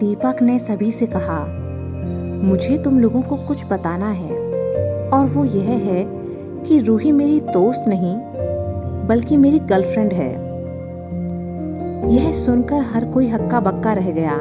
दीपक ने सभी से कहा, मुझे तुम लोगों को कुछ बताना है, और वो यह है कि रूही मेरी दोस्त नहीं बल्कि मेरी गर्लफ्रेंड है। यह सुनकर हर कोई हक्का बक्का रह गया,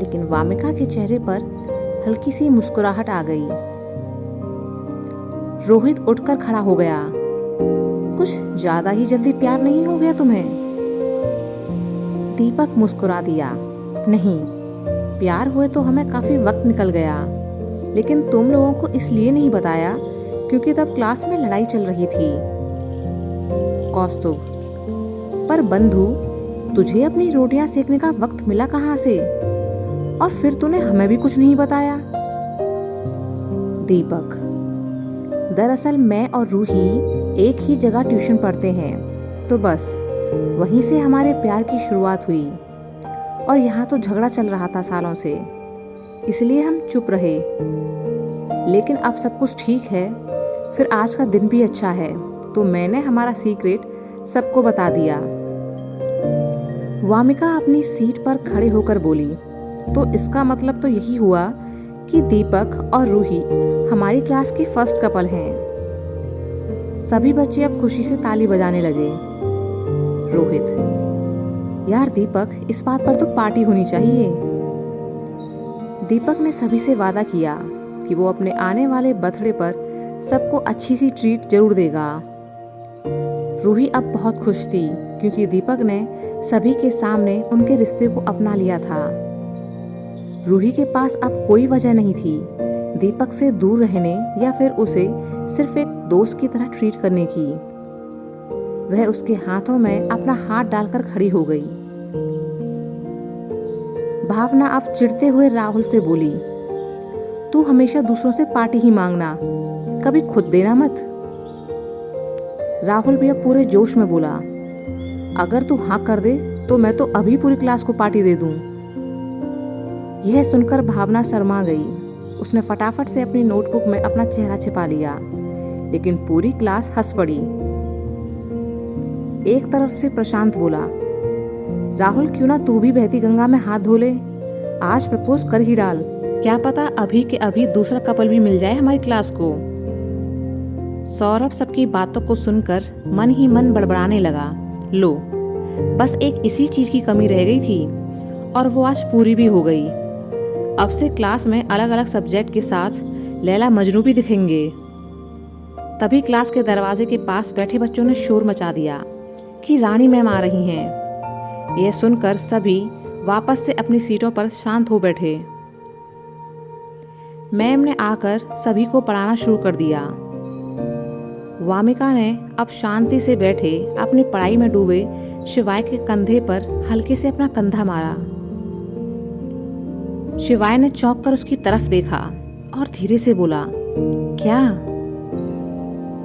लेकिन वामिका के चेहरे पर हल्की सी मुस्कुराहट आ गई। रोहित उठकर खड़ा हो गया। कुछ ज्यादा ही जल्दी प्यार नहीं हो गया तुम्हें? दीपक मुस्कुरा दिया, नहीं, प्यार हुए तो हमें काफी वक्त निकल गया, लेकिन तुम लोगों को इसलिए नहीं बताया क्योंकि तब क्लास में लड़ाई चल रही थी। कौस्तुभ, पर बंधु, तुझे अपनी रोटियां सेकने का वक्त मिला कहाँ से? और फिर तूने हमें भी कुछ नहीं बताया। दीपक, दरअसल मैं और रूही एक ही जगह ट्यूशन पढ़ते हैं, तो बस वहीं से हमारे प्यार की शुरुआत हुई, और यहाँ तो झगड़ा चल रहा था सालों से, इसलिए हम चुप रहे। लेकिन अब सब कुछ ठीक है, फिर आज का दिन भी अच्छा है, तो मैंने हमारा सीक्रेट सबको बता दिया। वामिका अपनी सीट पर खड़े होकर बोली, तो इसका मतलब तो यही हुआ कि दीपक और रूही हमारी क्लास के फर्स्ट कपल हैं। सभी बच्चे अब खुशी से ताली बजाने लगे। रोहित, यार दीपक, इस बात पर तो पार्टी होनी चाहिए। दीपक ने सभी से वादा किया कि वो अपने आने वाले बर्थडे पर सबको अच्छी सी ट्रीट जरूर देगा। रूही अब बहुत खुश थी क्योंकि दीपक ने सभी के सामने उनके रिश्ते को अपना लिया था। रूही के पास अब कोई वजह नहीं थी दीपक से दूर रहने या फिर उसे सिर्फ एक दोस्त की तरह ट्रीट करने की। वह उसके हाथों में अपना हाथ डालकर खड़ी हो गई। भावना अब चिढ़ते हुए राहुल से बोली, तू हमेशा दूसरों से पार्टी ही मांगना, कभी खुद देना मत। राहुल भी अब पूरे जोश में बोला, अगर तू हाँ कर दे तो मैं तो अभी पूरी क्लास को पार्टी दे दूं। यह सुनकर भावना शर्मा गई। उसने फटाफट से अपनी नोटबुक में अपना चेहरा छिपा लिया, लेकिन पूरी क्लास हंस पड़ी। एक तरफ से प्रशांत बोला, राहुल क्यों ना तू भी बहती गंगा में हाथ धो ले, आज प्रपोज कर ही डाल, क्या पता अभी के अभी दूसरा कपल भी मिल जाए हमारी क्लास को। सौरभ सबकी बातों को सुनकर मन ही मन बड़बड़ाने लगा, लो, बस एक इसी चीज की कमी रह गई थी और वो आज पूरी भी हो गई। अब से क्लास में अलग अलग सब्जेक्ट के साथ लैला मजनू भी दिखेंगे। तभी क्लास के दरवाजे के पास बैठे बच्चों ने शोर मचा दिया कि रानी मैम आ रही हैं। यह सुनकर सभी वापस से अपनी सीटों पर शांत हो बैठे। मैम ने आकर सभी को पढ़ाना शुरू कर दिया। वामिका ने अब शांति से बैठे अपनी पढ़ाई में डूबे शिवाय के कंधे पर हल्के से अपना कंधा मारा। शिवाय ने चौंक कर उसकी तरफ देखा और धीरे से बोला, क्या?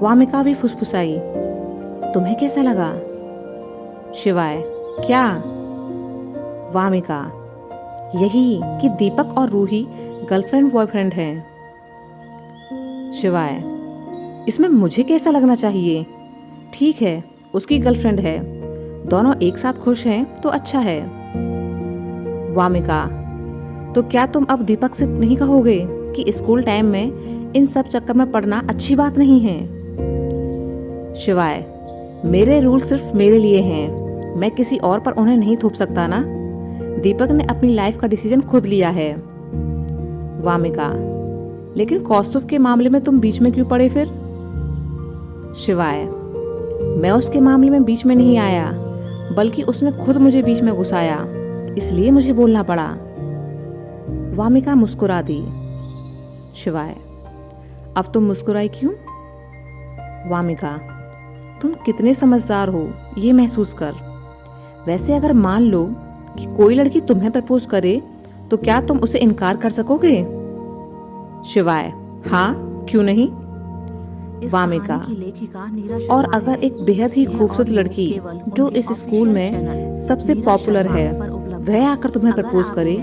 वामिका भी फुसफुसाई, तुम्हें कैसा लगा? शिवाय, क्या? वामिका, यही कि दीपक और रूही गर्लफ्रेंड बॉयफ्रेंड हैं। शिवाय, इसमें मुझे कैसा लगना चाहिए? ठीक है, उसकी गर्लफ्रेंड है, दोनों एक साथ खुश हैं तो अच्छा है। वामिका, तो क्या तुम अब दीपक से नहीं कहोगे कि स्कूल टाइम में इन सब चक्कर में पड़ना अच्छी बात नहीं है? शिवाय, मेरे रूल सिर्फ मेरे लिए हैं, मैं किसी और पर उन्हें नहीं थोप सकता ना। दीपक ने अपनी लाइफ का डिसीजन खुद लिया है। वामिका, लेकिन कौस्तुभ के मामले में तुम बीच में क्यों पड़े फिर? शिवाय, मैं उसके मामले में बीच में नहीं आया, बल्कि उसने खुद मुझे बीच में घुसाया, इसलिए मुझे बोलना पड़ा। वामिका मुस्कुरा दी। शिवाय, अब तुम मुस्कुराई क्यों? वामिका, तुम कितने समझदार हो ये महसूस कर। वैसे अगर मान लो कि कोई लड़की तुम्हें प्रपोज करे तो क्या तुम उसे इनकार कर सकोगे? शिवाय, हाँ, क्यों नहीं? वामिका, और अगर एक बेहद ही खूबसूरत लड़की जो इस स्कूल में सबसे पॉपुलर है वह आकर तुम्हें प्रपोज करे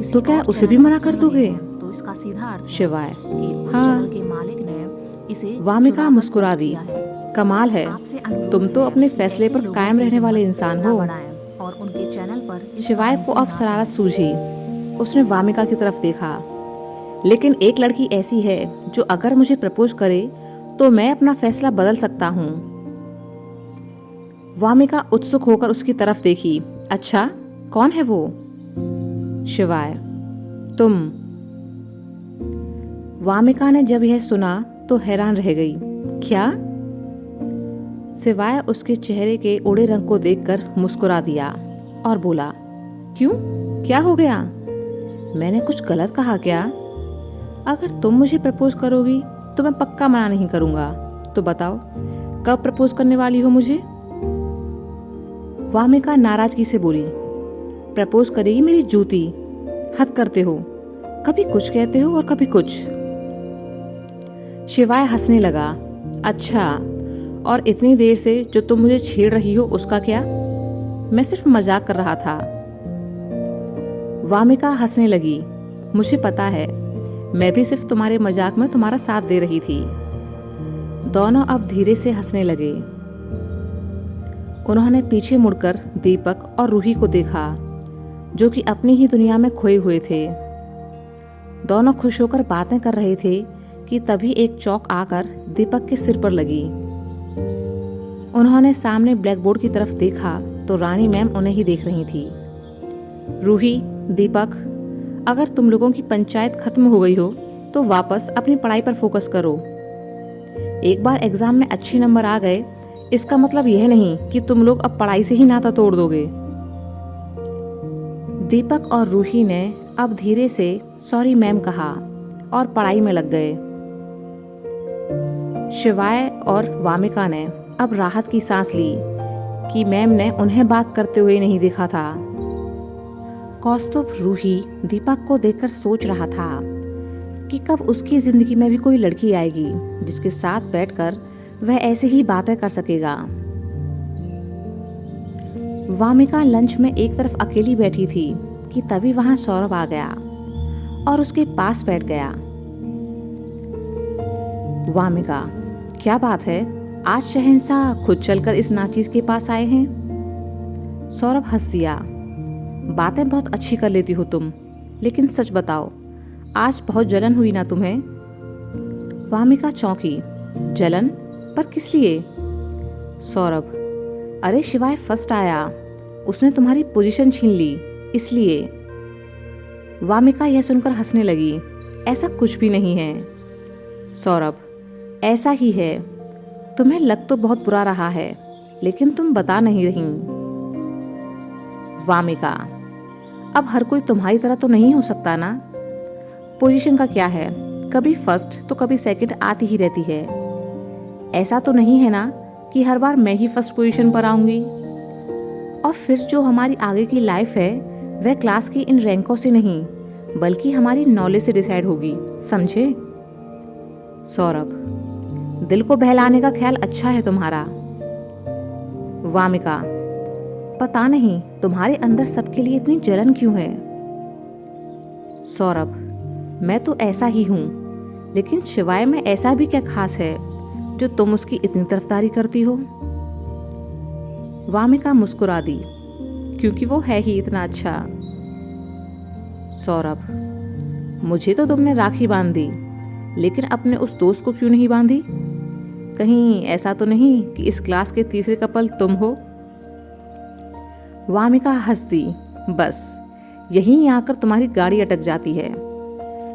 तो क्या उसे भी मना कर दोगे? शिवाय, हाँ। वामिका मुस्कुरा दी। कमाल है, तुम तो अपने फैसले पर कायम रहने वाले इंसान हो। शिवाय को अब शरारत सूझी। उसने वामिका की तरफ देखा। लेकिन एक लड़की ऐसी है जो अगर मुझे प्रपोज करे तो मैं अपना फैसला बदल सकता हूँ। वामिका उत्सुक होकर उसकी तरफ देखी। अच्छा, कौन है वो? शिवाय, तुम। वामिका ने जब यह सुना तो हैरान रह गई। क्या? शिवाय उसके चेहरे के उड़े रंग को देखकर मुस्कुरा दिया और बोला, क्यों, क्या हो गया? मैंने कुछ गलत कहा क्या? अगर तुम मुझे प्रपोज करोगी तो मैं पक्का मना नहीं करूंगा। तो बताओ, कब प्रपोज करने वाली हो मुझे? वामिका नाराजगी से बोली, प्रपोज करेगी मेरी जूती। हद करते हो, कभी कुछ कहते हो और कभी कुछ। शिवाय हंसने लगा। अच्छा, और इतनी देर से जो तुम मुझे छेड़ रही हो उसका क्या? मैं सिर्फ मजाक कर रहा था। वामिका हंसने लगी। मुझे पता है, मैं भी सिर्फ तुम्हारे मजाक में तुम्हारा साथ दे रही थी। दोनों अब धीरे से हंसने लगे। उन्होंने पीछे मुड़कर दीपक और रूही को देखा, जो कि अपनी ही दुनिया में खोए हुए थे। दोनों खुश होकर बातें कर रहे थे कि तभी एक चौक आकर दीपक के सिर पर लगी। उन्होंने सामने ब्लैक बोर्ड की तरफ देखा तो रानी मैम उन्हें ही देख रही थी। रूही, दीपक, अगर तुम लोगों की पंचायत खत्म हो गई हो तो वापस अपनी पढ़ाई पर फोकस करो। एक बार एग्जाम में अच्छे नंबर आ गए, इसका मतलब यह नहीं कि तुम लोग अब पढ़ाई से ही नाता तोड़ दोगे। दीपक और रूही ने अब धीरे से सॉरी मैम कहा और पढ़ाई में लग गए। शिवाय और वामिका ने अब राहत की सांस ली कि मैम ने उन्हें बात करते हुए नहीं देखा था। कौस्तुभ रूही दीपक को देखकर सोच रहा था कि कब उसकी जिंदगी में भी कोई लड़की आएगी जिसके साथ बैठकर वह ऐसे ही बातें कर सकेगा। वामिका लंच में एक तरफ अकेली बैठी थी कि तभी वहां सौरभ आ गया और उसके पास बैठ गया। वामिका, क्या बात है, आज शहंशाह खुद चलकर इस नाचीज के पास आए हैं? सौरभ हंस दिया। बातें बहुत अच्छी कर लेती हो तुम, लेकिन सच बताओ, आज बहुत जलन हुई ना तुम्हें? वामिका चौंकी। जलन? पर किस लिए? सौरभ, अरे शिवाय फर्स्ट आया, उसने तुम्हारी पोजीशन छीन ली, इसलिए। वामिका यह सुनकर हंसने लगी। ऐसा कुछ भी नहीं है। सौरभ, ऐसा ही है। तुम्हें लग तो बहुत बुरा रहा है, लेकिन तुम बता नहीं रही। वामिका, अब हर कोई तुम्हारी तरह तो नहीं हो सकता ना। पोजीशन का क्या है, कभी फर्स्ट तो कभी सेकंड आती ही रहती है। ऐसा तो नहीं है ना कि हर बार मैं ही फर्स्ट पोजीशन पर आऊंगी। और फिर जो हमारी आगे की लाइफ है वह क्लास की इन रैंकों से नहीं बल्कि हमारी नॉलेज से डिसाइड होगी, समझे? सौरभ, दिल को बहलाने का ख्याल अच्छा है तुम्हारा। वामिका, पता नहीं तुम्हारे अंदर सबके लिए इतनी जलन क्यों है। सौरभ, मैं तो ऐसा ही हूँ, लेकिन शिवाय में ऐसा भी क्या खास है जो तुम उसकी इतनी तरफदारी करती हो? वामिका मुस्कुरा दी, क्योंकि वो है ही इतना अच्छा। सौरभ, मुझे तो तुमने राखी बांध दी, लेकिन अपने उस दोस्त को क्यों नहीं बांधी? कहीं ऐसा तो नहीं कि इस क्लास के तीसरे कपल तुम हो? वामिका हंस दी। बस यहीं आकर तुम्हारी गाड़ी अटक जाती है।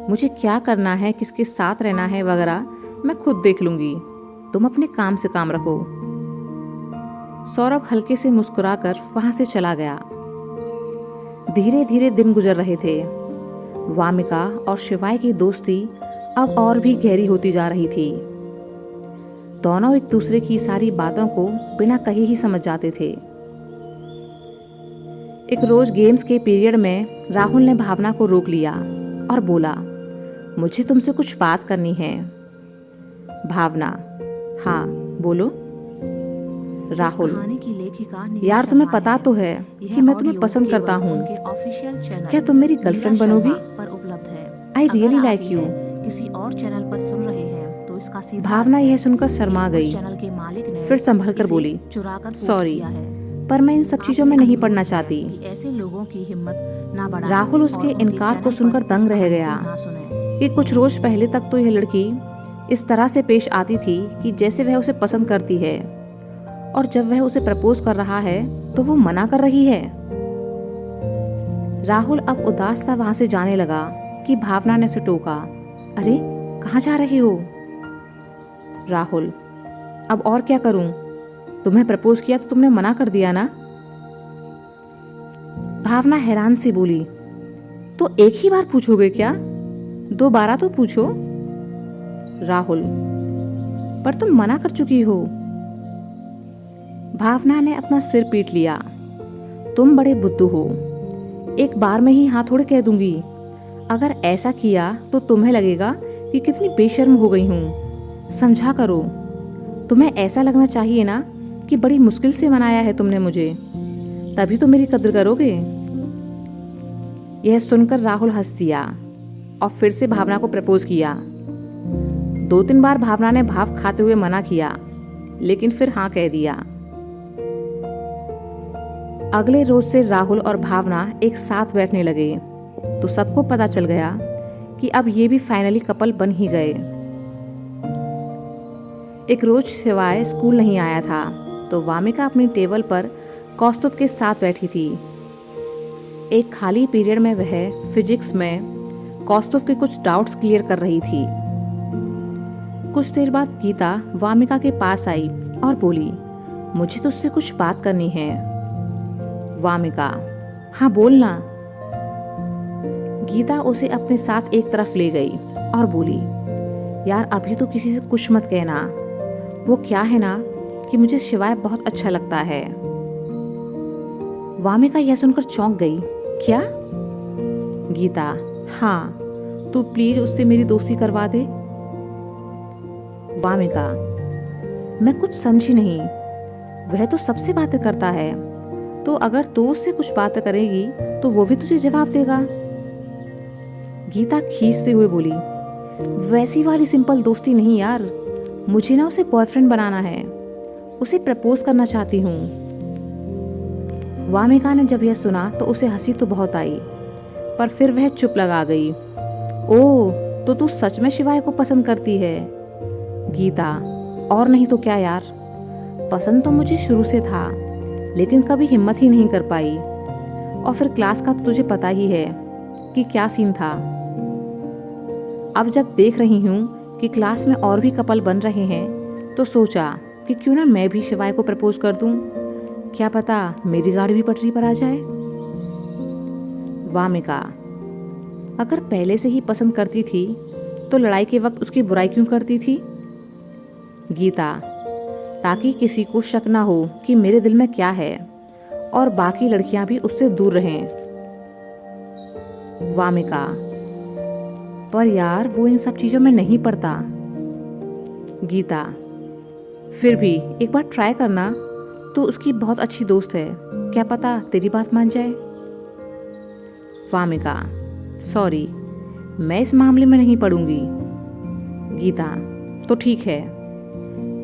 मुझे क्या करना है, किसके साथ रहना है वगैरह मैं खुद देख लूंगी, तुम अपने काम से काम रखो। सौरभ हल्के से मुस्कुराकर वहां से चला गया। धीरे धीरे दिन गुजर रहे थे। वामिका और शिवाय की दोस्ती अब और भी गहरी होती जा रही थी। दोनों एक दूसरे की सारी बातों को बिना कहे ही समझ जाते थे। एक रोज गेम्स के पीरियड में राहुल ने भावना को रोक लिया और बोला, मुझे तुमसे कुछ बात करनी है। भावना, हाँ बोलो। राहुल, यार तुम्हें पता तो है कि मैं तुम्हें पसंद करता हूँ। क्या तुम मेरी गर्लफ्रेंड बनोगी? I really like you. किसी और चैनल पर सुन रहे हैं तो इसका सीधा भावना यह सुनकर शर्मा गई, चैनल के मालिक ने फिर संभल कर बोली, चुराकर सॉरी, पर मैं इन सब चीजों में आपसे नहीं अनुरोध पड़ना है चाहती। कि ऐसे लोगों की हिम्मत ना बढ़ाएं राहुल उसके और उनके इनकार को चैनल सुनकर पर इस दंग रह कहानी गया को ना सुनें। कि कुछ रोज पहले तक तो यह लड़की इस तरह से पेश आती थी कि जैसे वह उसे पसंद करती है, और जब वह उसे प्रपोज कर रहा है तो वो मना कर रही है। राहुल अब उदास सा वहां से जाने लगा कि भावना ने उसे टोका, अरे कहाँ जा रही हो? राहुल, अब और क्या करूं? तुम्हें प्रपोज किया तो तुमने मना कर दिया ना? भावना हैरान सी बोली, तो एक ही बार पूछोगे क्या? दोबारा तो पूछो। राहुल, पर तुम मना कर चुकी हो। भावना ने अपना सिर पीट लिया, तुम बड़े बुद्धू हो, एक बार में ही हाँ थोड़े कह दूंगी। अगर ऐसा किया तो तुम्हें लगेगा कि कितनी बेशर्म हो गई हूं। समझा करो, तुम्हें ऐसा लगना चाहिए ना कि बड़ी मुश्किल से मनाया है तुमने मुझे, तभी तो मेरी कद्र करोगे। यह सुनकर राहुल हंस दिया और फिर से भावना को प्रपोज किया। 2-3 बार भावना ने भाव खाते हुए मना किया, लेकिन फिर हाँ कह दिया। अगले रोज से राहुल और भावना एक साथ बैठने लगे तो सबको पता चल गया कि अब ये भी फाइनली कपल बन ही गए। एक रोज शिवाय स्कूल नहीं आया था तो वामिका अपनी टेबल पर कौस्तुभ के साथ बैठी थी। एक खाली पीरियड में वह फिजिक्स में कौस्तुभ के कुछ डाउट्स क्लियर कर रही थी। कुछ देर बाद गीता वामिका के पास आई और बोली, मुझे तुझसे कुछ बात करनी है। वामिका, हाँ बोलना। गीता उसे अपने साथ एक तरफ ले गई और बोली, यार अभी तो किसी से कुछ मत कहना। वो क्या है ना कि मुझे शिवाय बहुत अच्छा लगता है। वामिका यह सुनकर चौंक गई, क्या? गीता, हाँ, तू प्लीज उससे मेरी दोस्ती करवा दे। वामिका, मैं कुछ समझी नहीं। वह तो सबसे बातें करता है, तो अगर तू उससे कुछ बातें करेगी तो वो भी तुझे जवाब देगा। गीता खींचते हुए बोली, वैसी वाली सिंपल दोस्ती नहीं यार, मुझे ना उसे बॉयफ्रेंड बनाना है, उसे प्रपोज करना चाहती हूँ। वामिका ने जब यह सुना तो उसे हंसी तो बहुत आई, पर फिर वह चुप लगा गई। ओह, तो तू सच में शिवाय को पसंद करती है? गीता, और नहीं तो क्या यार, पसंद तो मुझे शुरू से था, लेकिन कभी हिम्मत ही नहीं कर पाई। और फिर क्लास का तो तुझे पता ही है कि क्या सीन था। अब जब देख रही हूँ कि क्लास में और भी कपल बन रहे हैं तो सोचा कि क्यों ना मैं भी शिवाय को प्रपोज कर दूं, क्या पता मेरी गाड़ी भी पटरी पर आ जाए। वामिका, अगर पहले से ही पसंद करती थी तो लड़ाई के वक्त उसकी बुराई क्यों करती थी? गीता, ताकि किसी को शक ना हो कि मेरे दिल में क्या है और बाकी लड़कियां भी उससे दूर रहें। वामिका, पर यार वो इन सब चीजों में नहीं पड़ता। गीता, फिर भी एक बार ट्राई करना, तो उसकी बहुत अच्छी दोस्त है, क्या पता तेरी बात मान जाए। वामिका, सॉरी, मैं इस मामले में नहीं पड़ूंगी। गीता, तो ठीक है।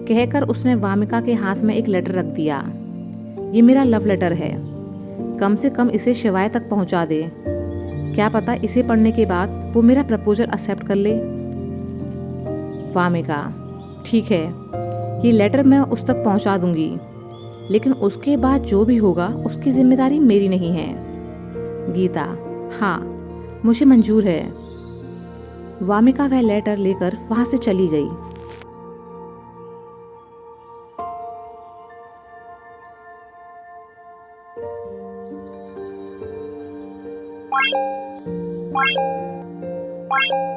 कहकर उसने वामिका के हाथ में एक लेटर रख दिया। ये मेरा लव लेटर है, कम से कम इसे शिवाय तक पहुंचा दे, क्या पता इसे पढ़ने के बाद वो मेरा प्रपोजल एक्सेप्ट कर ले। वामिका, ठीक है, ये लेटर मैं उस तक पहुंचा दूंगी, लेकिन उसके बाद जो भी होगा उसकी जिम्मेदारी मेरी नहीं है। गीता, हाँ, मुझे मंजूर है। वामिका वह लेटर लेकर वहां से चली गई। Bye.